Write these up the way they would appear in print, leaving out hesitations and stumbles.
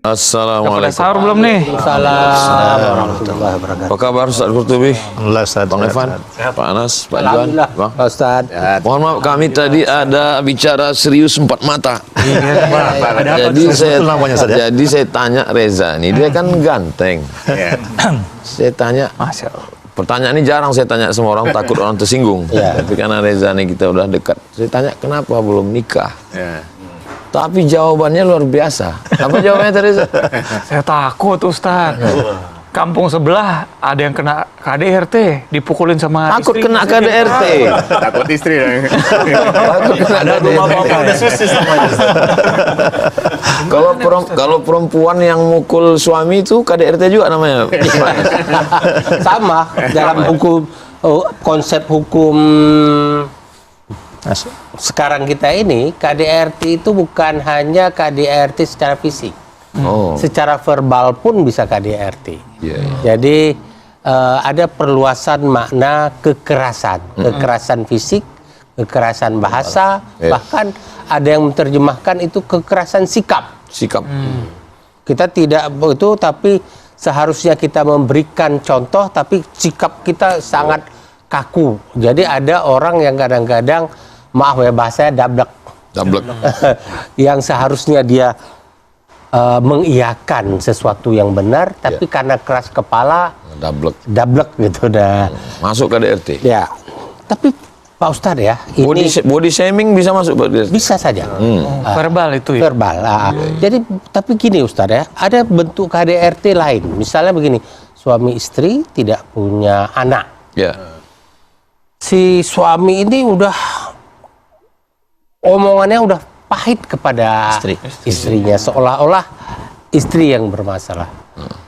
Assalamualaikum. Sahur belum nih? Assalamualaikum warahmatullahi wabarakatuh. Apa kabar Ustaz Qurtubi? Alhamdulillah Ustaz. Bang Evan, Pak Anas, Pak Juan, Alhamdulillah, Bang. Pak Ustaz. Mohon maaf kami tadi ada bicara serius empat mata. Jadi saya tanya Reza nih, dia kan ganteng. Saya tanya, Masya Allah. pertanyaan ini jarang saya tanya sama orang, takut orang tersinggung. Tapi karena Reza nih kita udah dekat, saya tanya kenapa belum nikah? Tapi jawabannya luar biasa. Apa jawabannya Teresa? Saya takut Ustaz. Kampung sebelah ada yang kena KDRT, dipukulin sama Takut istri. kena KDRT. Takut istri. Takut kena KDRT. Kalau perempuan yang mukul suami itu KDRT juga namanya. Sama dalam hukum, konsep hukum sekarang kita ini, KDRT itu bukan hanya KDRT secara fisik. Oh. Secara verbal pun bisa KDRT. Iya. Jadi ada perluasan makna kekerasan, kekerasan fisik, kekerasan bahasa, bahkan ada yang menerjemahkan itu kekerasan sikap. Sikap. Kita tidak itu, tapi seharusnya kita memberikan contoh, tapi sikap kita sangat kaku. Jadi ada orang yang kadang-kadang, maaf ya bahasanya dablek. Yang seharusnya dia mengiyakan sesuatu yang benar, tapi karena keras kepala, dablek gitu dah. Masuk KDRT. Ya, tapi Pak Ustadz ya, ini Body shaming bisa masuk KDRT? bisa saja. Verbal itu ya. Verbal. Jadi, tapi gini Ustadz ya, ada bentuk KDRT lain. Misalnya begini, suami istri tidak punya anak. Ya. Si suami ini omongannya udah pahit kepada istrinya, seolah-olah istri yang bermasalah.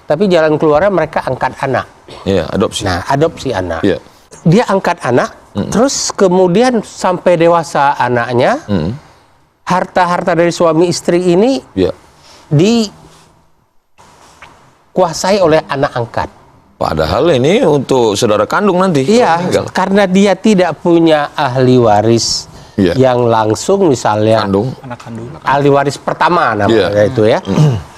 Tapi jalan keluarnya mereka angkat anak. Iya, adopsi. Nah, adopsi anak. Iya. Dia angkat anak, terus kemudian sampai dewasa anaknya, harta-harta dari suami istri ini dikuasai oleh anak angkat. Padahal ini untuk saudara kandung nanti. Iya, karena dia tidak punya ahli waris yang langsung, misalnya Anak kandung. ahli waris pertama namanya itu ya.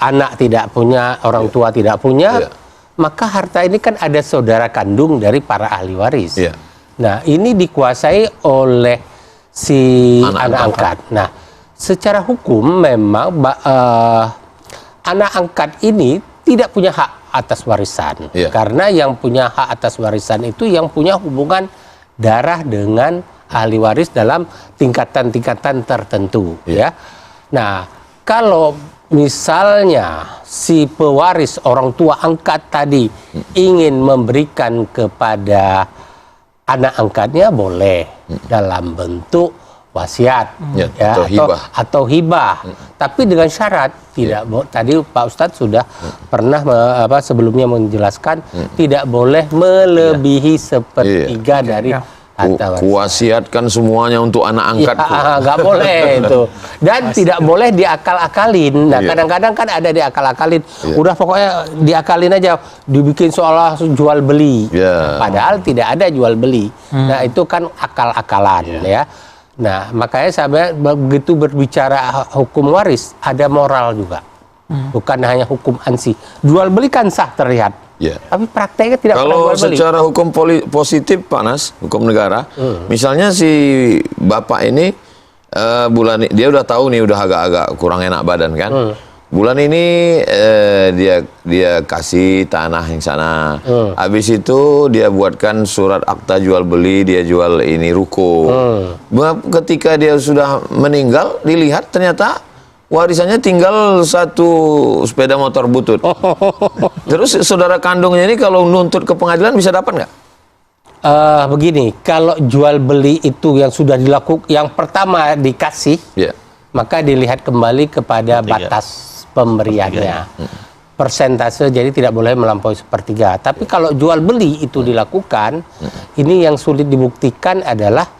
Anak tidak punya, orang tua tidak punya, maka harta ini kan ada saudara kandung dari para ahli waris. Nah, ini dikuasai oleh si anak angkat. Nah, secara hukum memang anak angkat ini tidak punya hak atas warisan. Karena yang punya hak atas warisan itu yang punya hubungan darah dengan ahli waris dalam tingkatan-tingkatan tertentu. Ya. Nah, kalau misalnya si pewaris orang tua angkat tadi ingin memberikan kepada anak angkatnya, boleh dalam bentuk wasiat atau hibah. Tapi dengan syarat tidak tadi Pak Ustadz sudah pernah sebelumnya menjelaskan tidak boleh melebihi sepertiga dari kuwasiatkan semuanya untuk anak angkatku. Nggak boleh itu. Dan tidak boleh diakal-akalin. Nah, kadang-kadang kan ada diakal-akalin. Udah pokoknya diakalin aja, dibikin seolah jual beli. Padahal tidak ada jual beli. Nah, itu kan akal-akalan ya. Nah, makanya saya begitu berbicara hukum waris, ada moral juga. Bukan hanya hukum ansi. Jual beli kan sah terlihat. Tapi prakteknya tidak pernah jual beli. Kalau secara hukum positif, Pak Nas, hukum negara, misalnya si bapak ini bulan ini, dia udah tahu nih udah agak-agak kurang enak badan kan. Bulan ini dia kasih tanah yang sana. Habis itu dia buatkan surat akta jual beli, dia jual ini ruko. Ketika dia sudah meninggal, dilihat ternyata warisannya tinggal satu sepeda motor butut. Terus saudara kandungnya ini kalau nuntut ke pengadilan bisa dapat nggak? Begini, kalau jual beli itu yang sudah dilakukan, yang pertama dikasih, maka dilihat kembali kepada batas pemberiannya. Persentase, jadi tidak boleh melampaui sepertiga. Tapi kalau jual beli itu dilakukan, ini yang sulit dibuktikan adalah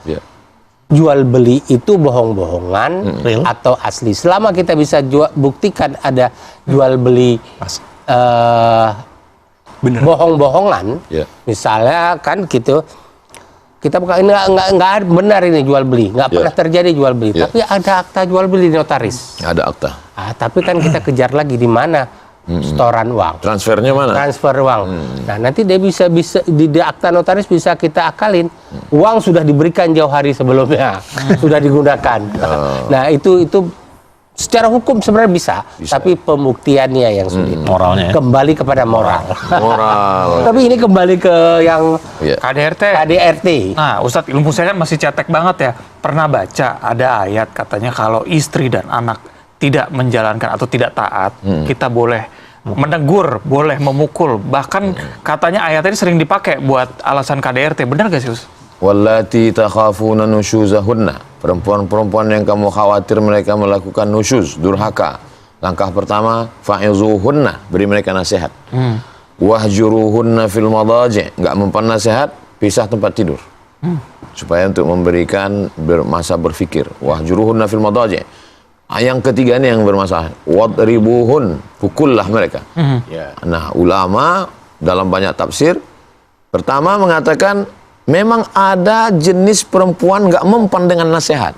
jual beli itu bohong-bohongan atau asli. Selama kita bisa buktikan ada jual beli bohong-bohongan, misalnya kan gitu, kita bukan nggak benar ini jual beli, nggak pernah terjadi jual beli. Tapi ada akta jual beli di notaris. Ada akta. Tapi kan kita kejar lagi di mana setoran uang. Transfernya mana? Transfer uang. Nah nanti dia bisa di akta notaris bisa kita akalin. Uang sudah diberikan jauh hari sebelumnya, sudah digunakan. Nah itu secara hukum sebenarnya bisa, tapi pembuktiannya yang sulit. Moralnya ya? Kembali kepada moral. Moral. Tapi ini kembali ke yang KDRT. Nah, Ustadz, ilmu saya kan masih cetek banget ya. Pernah baca ada ayat katanya kalau istri dan anak tidak menjalankan atau tidak taat, kita boleh menegur, boleh memukul. Bahkan katanya ayat ini sering dipakai buat alasan KDRT. Benar gak sih, Ustadz? Wallati takhafuna nusyuzahunna. Perempuan-perempuan yang kamu khawatir mereka melakukan nusyuz, durhaka. Langkah pertama, fa'izuhunna, beri mereka nasihat. Wahjuruhunna fil madaji', enggak mempan nasihat, pisah tempat tidur. Supaya untuk memberikan masa berpikir. Wahjuruhunna fil madaji'. Yang ketiga ini yang bermasalah. Wadribuhun, pukullah mereka. Nah, ulama dalam banyak tafsir pertama mengatakan memang ada jenis perempuan nggak mempan dengan nasihat.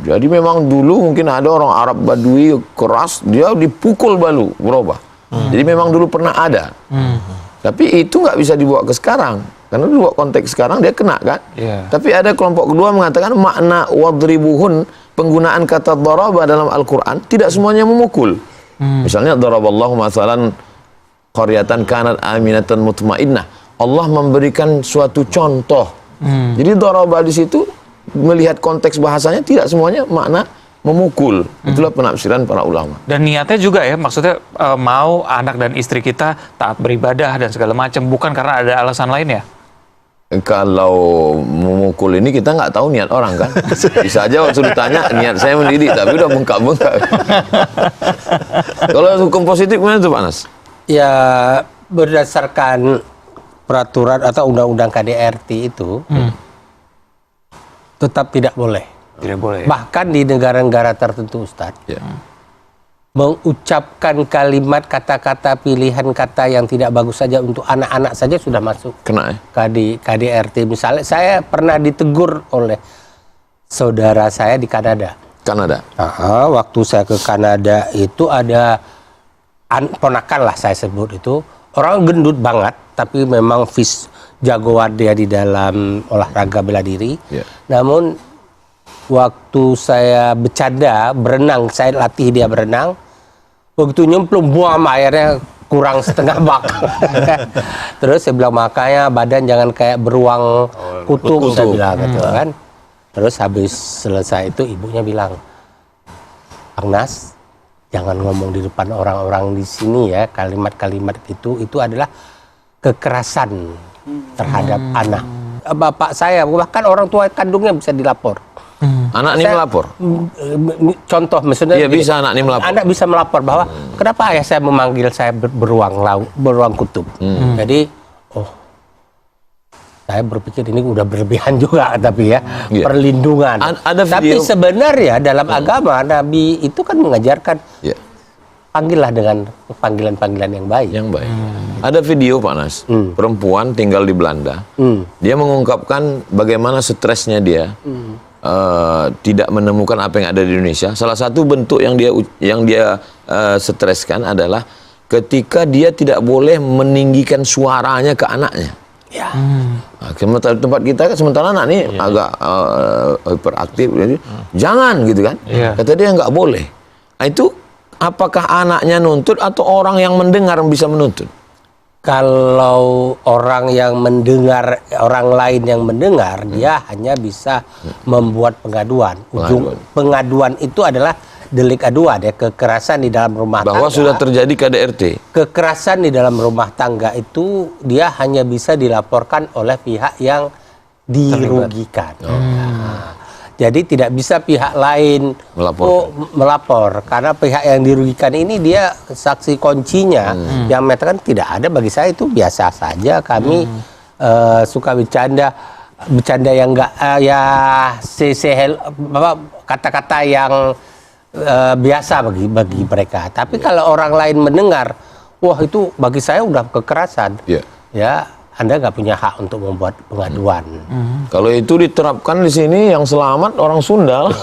Jadi memang dulu mungkin ada orang Arab Badui keras, dia dipukul balu, berubah. Jadi memang dulu pernah ada. Tapi itu nggak bisa dibawa ke sekarang. Karena dulu konteks sekarang dia kena kan. Tapi ada kelompok kedua mengatakan makna wadribuhun, penggunaan kata daraba dalam Al-Quran tidak semuanya memukul. Misalnya daraballahu mathalan qaryatan kanat aminatan mutmainnah. Allah memberikan suatu contoh. Jadi daraba di situ melihat konteks bahasanya tidak semuanya makna memukul. Itulah penafsiran para ulama. Dan niatnya juga ya, maksudnya mau anak dan istri kita taat beribadah dan segala macam, bukan karena ada alasan lain ya? Kalau memukul ini kita nggak tahu niat orang kan. Bisa aja waktu ditanya niat saya mendidik, tapi udah bengkak-bengkak. Kalau hukum positif gimana tuh Pak Nas? Ya berdasarkan peraturan atau undang-undang KDRT itu tetap tidak boleh. Tidak boleh. Bahkan di negara-negara tertentu, Ustadz, mengucapkan kalimat kata-kata pilihan kata yang tidak bagus saja untuk anak-anak saja sudah masuk Kena ya? KDRT. Misalnya saya pernah ditegur oleh saudara saya di Kanada. Waktu saya ke Kanada itu ada ponakan lah saya sebut itu, orang gendut banget tapi memang jagoan dia di dalam olahraga bela diri. Namun waktu saya bercanda berenang, saya latih dia berenang, begitu nyemplung buang airnya kurang setengah bak. Terus saya bilang makanya badan jangan kayak beruang kutub. Saya bilang gitu kan. Terus habis selesai itu ibunya bilang, Agnas, jangan ngomong di depan orang-orang di sini ya, kalimat-kalimat itu adalah kekerasan terhadap anak. Bapak saya, bahkan orang tua kandungnya bisa dilapor. Anak ini melapor? Contoh maksudnya. Iya bisa anak ini melapor. Anak bisa melapor bahwa kenapa ayah saya memanggil saya beruang kutub. Jadi, saya berpikir ini udah berlebihan juga tapi ya perlindungan. Ada video. Tapi sebenarnya dalam agama Nabi itu kan mengajarkan panggillah dengan panggilan-panggilan yang baik. Ada video Pak Nas, perempuan tinggal di Belanda. Dia mengungkapkan bagaimana stresnya dia. Tidak menemukan apa yang ada di Indonesia. Salah satu bentuk yang dia streskan adalah ketika dia tidak boleh meninggikan suaranya ke anaknya. Sementara tempat kita kan sementara anak ini agak hiperaktif, jangan gitu kan. Kata dia nggak boleh. Nah, itu apakah anaknya nuntut atau orang yang mendengar bisa menuntut? Kalau orang yang mendengar, orang lain yang mendengar, dia hanya bisa membuat pengaduan. Pengaduan itu adalah delik aduan ya, kekerasan di dalam rumah tangga. Bahwa sudah terjadi KDRT. Kekerasan di dalam rumah tangga itu dia hanya bisa dilaporkan oleh pihak yang dirugikan. Jadi tidak bisa pihak lain melapor karena pihak yang dirugikan ini dia saksi kuncinya yang mengatakan tidak ada. Bagi saya itu biasa saja. Kami suka bercanda yang enggak kata-kata yang biasa bagi mereka. Tapi kalau orang lain mendengar, wah itu bagi saya udah kekerasan. Ya Anda nggak punya hak untuk membuat pengaduan. Kalau itu diterapkan di sini yang selamat orang Sunda lah.